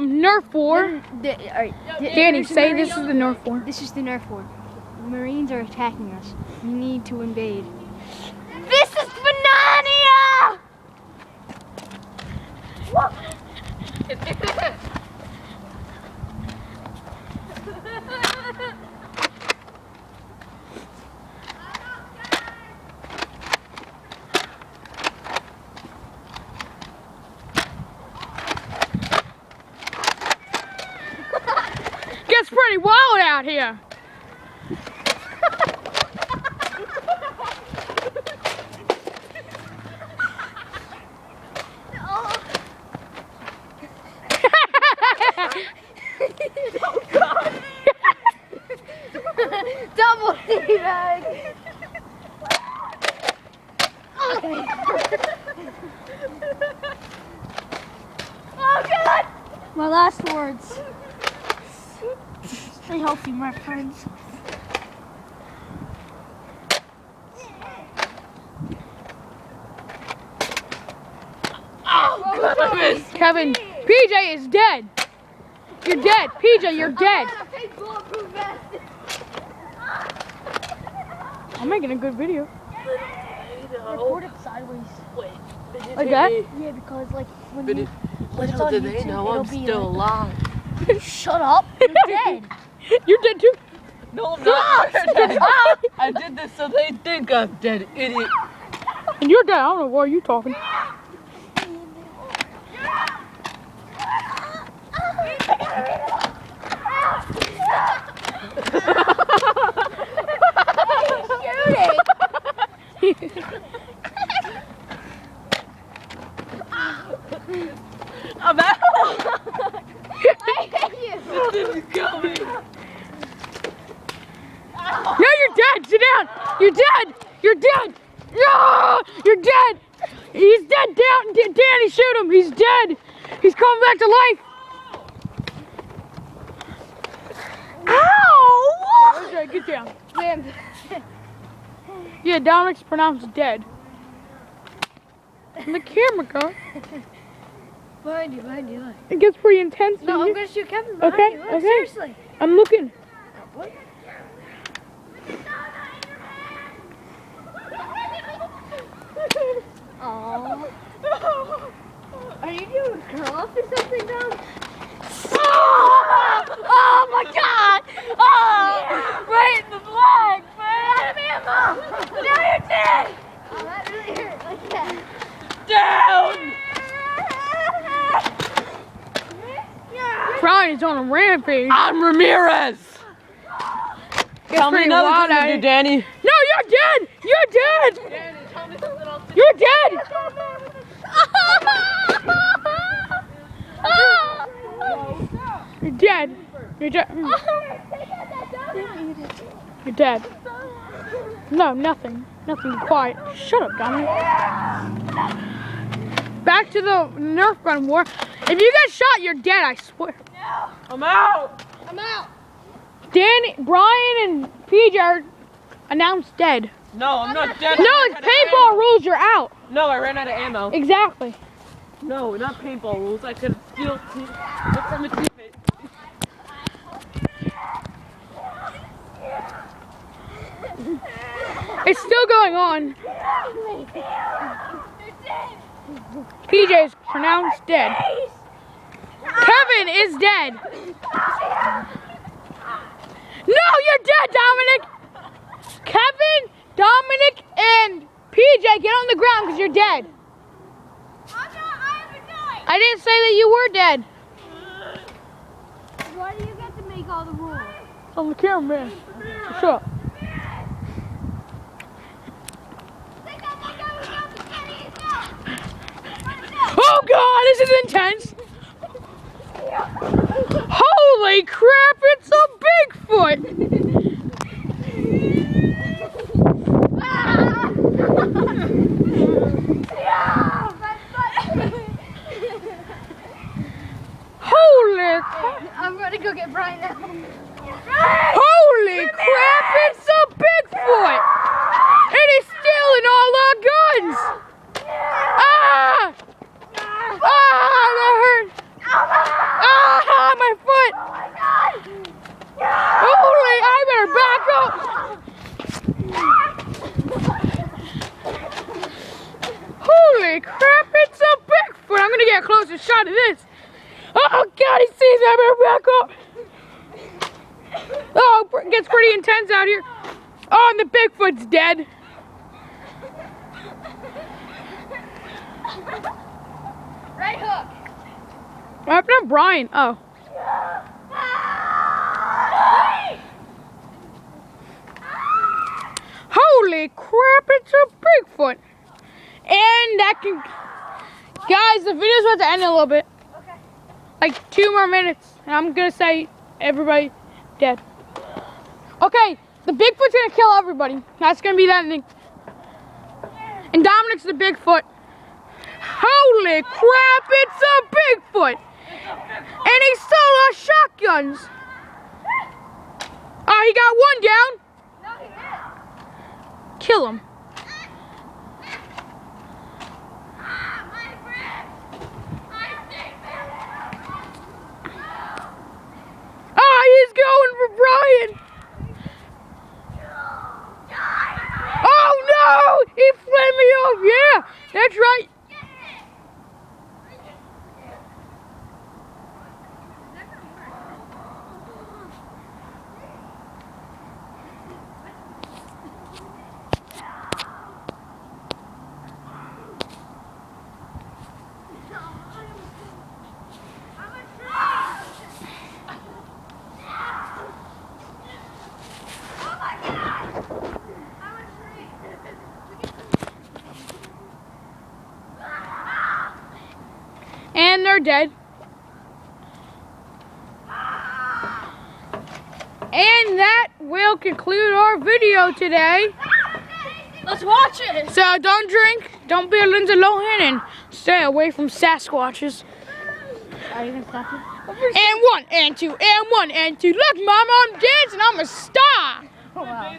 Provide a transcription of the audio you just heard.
Nerf war. Danny, say this is the Nerf war. This is the Nerf war. Marines are attacking us. We need to invade. This is Banania! Gets pretty wild out here. Oh God! Double teabag! Oh God! My last words. Stay healthy, my friends. Oh God! I missed. Kevin, PJ is dead. You're dead. PJ, you're dead. I'm making a good video. Record it sideways. Like that? Yeah, because like when But you when it's on do YouTube, they know it'll I'm be still alive? Shut up! You're dead. You're dead too. No, I'm not. I did this so they think I'm dead, idiot. And you're dead. I don't know why you talking. I'm out. I hate you! This didn't kill me. No, you're dead. Sit down. You're dead. You're dead. No, you're dead. He's dead. Down. Danny, shoot him. He's dead. He's coming back to life. Ow! Okay, get down. Yeah, Dominic's pronounced dead. And the camera goes. Behind you. It gets pretty intense. No, in I'm here. gonna shoot Kevin behind Okay, you. Look, okay. seriously. I'm looking. Aww. Are you doing curl-up or something, Dom? Oh my God! Oh, right in the leg, man! Now you're dead! Oh, that really hurt like that. Down. Brian is on a rampage. I'm Ramirez. Tell me pretty another wild thing out to do, here. Danny. No, you're dead! You're dead! Danny, tell me something else. You're dead! You're dead. You're dead. You're dead. No, nothing. Nothing. Quiet. Shut up, Dominic. Back to the Nerf gun war. If you get shot, you're dead, I swear. I'm out. I'm out. Danny, Brian, and PJ are announced dead. No, I'm not dead. No, it's paintball rules. You're out. No, I ran out of ammo. Exactly. No, not paintball rules. I could steal from a teammate. It's still going on. PJ is pronounced dead. Kevin is dead. No, you're dead, Dominic. Kevin, Dominic, and PJ, get on the ground because you're dead. I didn't say that you were dead. Why do you get to make all the rules? On the camera, man. Shut up. Oh God, this is intense. Holy crap, it's a Bigfoot. Holy crap. I'm gonna go get Brian now. Holy crap, it's a Bigfoot. And he's stealing all our guns. Ah! Ah, that hurt. Ah! Oh God, he sees me. I better back up. Oh, it gets pretty intense out here. Oh, and the Bigfoot's dead. Right hook. What happened to Brian? Oh. Holy crap, it's a Bigfoot. And that can... Guys, the video's about to end in a little bit. Okay. Like 2 more minutes. And I'm going to say everybody dead. Okay, the Bigfoot's going to kill everybody. That's going to be that ending. And Dominic's the Bigfoot. Holy crap, it's a Bigfoot. And he stole our shotguns. Oh, he got one down. No, he did. Kill him. My friend. I think Oh, he's going for Brian. Oh no, he flamed me off. Yeah, that's right. And they're dead. And that will conclude our video today. Let's watch it. So don't drink, don't be a Lindsay Lohan, and stay away from Sasquatches. Are you gonna stop it? And 1 and 2 and 1 and 2. Look, Mama, I'm dancing. I'm a star. Oh, wow.